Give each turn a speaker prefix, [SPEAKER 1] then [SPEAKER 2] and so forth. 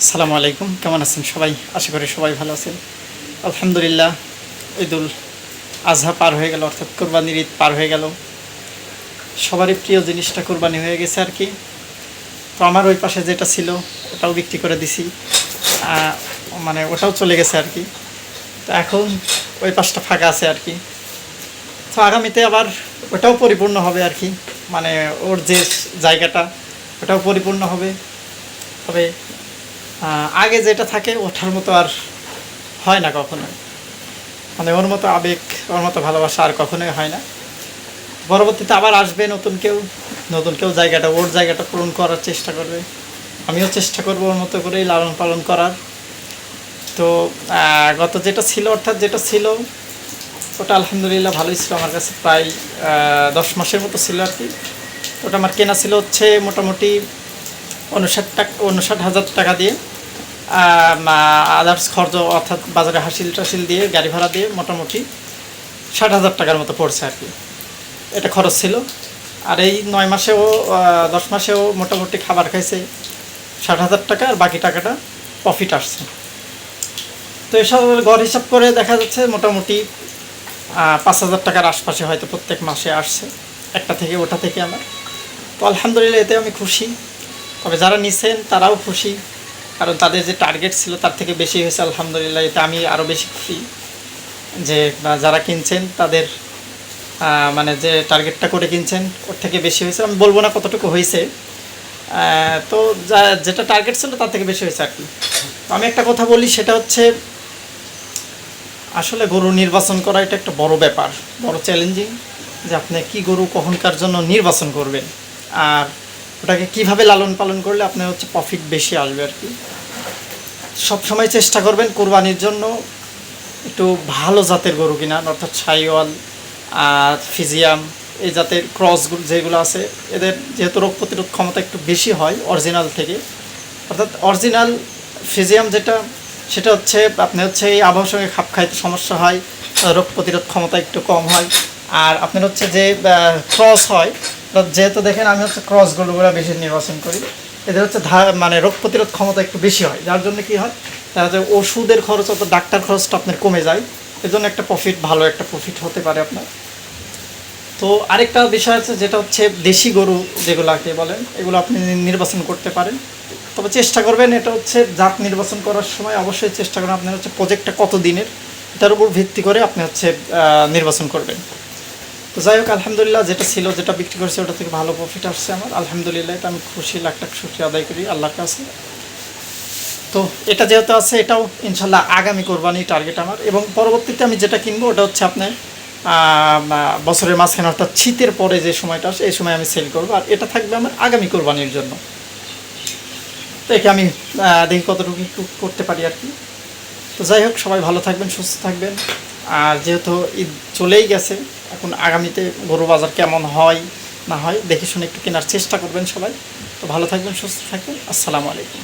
[SPEAKER 1] আসসালামু আলাইকুম, কেমন আছেন সবাই? আশা করি সবাই ভালো আছেন। আলহামদুলিল্লাহ, ঈদুল আজহা পার হয়ে গেল, অর্থাৎ কোরবানির ঈদ পার হয়ে গেল। সবারই প্রিয় জিনিসটা কোরবানি হয়ে গেছে আর কি। তো আমার ওই পাশে যেটা ছিল ওটাও বিক্রি করে দিছি, মানে ওটাও চলে গেছে আর কি। তো এখন ওই পাশটা ফাঁকা আছে আর কি। তো আগামীতে আবার ওটাও পরিপূর্ণ হবে আর কি, মানে ওর যে জায়গাটা ওটাও পরিপূর্ণ হবে। তবে আগে যেটা থাকে ওঠার মতো আর হয় না কখনো, মানে ওর মতো আবেগ, ওর মতো ভালোবাসা আর কখনোই হয় না। পরবর্তীতে আবার আসবে নতুন কেউ জায়গাটা, ওর জায়গাটা পূরণ করার চেষ্টা করবে। আমিও চেষ্টা করবো ওর মতো করেই লালন পালন করার। তো গত যেটা ছিল, অর্থাৎ যেটা ছিল ওটা আলহামদুলিল্লাহ ভালোই ছিল আমার কাছে, প্রায় 10 মাসের মতো ছিল আর কি। ওটা আমার কেনা ছিল হচ্ছে মোটামুটি 59,000 টাকা দিয়ে, আদার্স খরচ অর্থাৎ বাজারে হাসিল টাসিল দিয়ে গাড়ি ভাড়া দিয়ে মোটামুটি 60,000 টাকার মতো পড়ছে আর কি। এটা খরচ ছিল। আর এই 9 মাসেও 10 মাসেও মোটামুটি খাবার খাইছে 60,000 টাকা, আর বাকি টাকাটা প্রফিট আসছে। তো এসব গড় হিসাব করে দেখা যাচ্ছে মোটামুটি 5,000 টাকার আশপাশে হয়তো প্রত্যেক মাসে আসছে একটা থেকে, ওটা থেকে আমার। তো আলহামদুলিল্লাহ, এতে আমি খুশি। তবে যারা নিছেন তারাও খুশি, কারণ তাদের যে টার্গেট ছিল তার থেকে বেশি হয়েছে আলহামদুলিল্লাহ। এতে আমি আরও বেশি খুশি যে যারা কিনছেন তাদের মানে যে টার্গেটটা করে কিনছেন ওর থেকে বেশি হয়েছে। আমি বলবো না কতটুকু হয়েছে, তো যেটা টার্গেট ছিল তার থেকে বেশি হয়েছে আর কি। তো আমি একটা কথা বলি, সেটা হচ্ছে আসলে গরু নির্বাচন করা এটা একটা বড় ব্যাপার, বড় চ্যালেঞ্জিং, যে আপনি কি গরু কখনকার জন্য নির্বাচন করবেন, আর ওটাকে কিভাবে লালন পালন করলে আপনার হচ্ছে প্রফিট বেশি আসবে আর কি। সব সময় চেষ্টা করবেন কোরবানির জন্য একটু ভালো জাতের গরু কিনার, অর্থাৎ শাহিওয়াল, ফিজিয়াম, এই জাতের ক্রসগুলো যেগুলো আছে, এদের যেহেতু রোগ প্রতিরোধ ক্ষমতা একটু বেশি হয় অরিজিনাল থেকে। অর্থাৎ অরিজিনাল ফিজিয়াম যেটা, সেটা হচ্ছে আপনি হচ্ছে এই আবহাওয়ার সঙ্গে খাপ খাইতে সমস্যা হয়, রোগ প্রতিরোধ ক্ষমতা একটু কম হয়। আর আপনার হচ্ছে যে ক্রস হয়, যেহেতু দেখেন আমি হচ্ছে ক্রস গরুগুলো বেশি নির্বাচন করি, এদের হচ্ছে মানে রোগ প্রতিরোধ ক্ষমতা একটু বেশি হয়, যার জন্য কী হয়, দেখা যায় ওষুধের খরচ অত ডাক্তার খরচটা আপনার কমে যায়। এজন্য একটা প্রফিট, ভালো একটা প্রফিট হতে পারে আপনার। তো আরেকটা বিষয় আছে, যেটা হচ্ছে দেশি গরু যেগুলোকে বলেন, এগুলো আপনি নির্বাচন করতে পারেন। তবে চেষ্টা করবেন, এটা হচ্ছে জাত নির্বাচন করার সময় অবশ্যই চেষ্টা করবেন আপনার হচ্ছে প্রজেক্টটা কত দিনের, এটার উপর ভিত্তি করে আপনি হচ্ছে নির্বাচন করবেন। তো যাই হোক, আলহামদুলিল্লাহ, যেটা ছিল, যেটা বিক্রি করেছে ওটা থেকে ভালো প্রফিট আসছে আমার আলহামদুলিল্লাহ। এটা আমি খুশি, লাখ লাখ শুকরিয়া আদায় করি আল্লাহর কাছে। তো এটা যেহেতু আছে, এটাও ইনশাল্লাহ আগামী কোরবানি টার্গেট আমার। এবং পরবর্তীতে আমি যেটা কিনবো ওটা হচ্ছে আপনার বছরের মাঝখানে, অর্থাৎ শীতের পরে যে সময়টা আসে এই সময় আমি সেল করবো, আর এটা থাকবে আমার আগামী কোরবানির জন্য। তো একে আমি দেখি কতটুকু একটু করতে পারি আর কি। তো যাই হোক, সবাই ভালো থাকবেন, সুস্থ থাকবেন। আর যেহেতু ঈদ চলেই গেছে, এখন আগামীতে গরু বাজার কেমন হয় না হয় দেখে শুনে একটু কেনার চেষ্টা করবেন সবাই। তো ভালো থাকবেন, সুস্থ থাকবেন। আসসালামু আলাইকুম।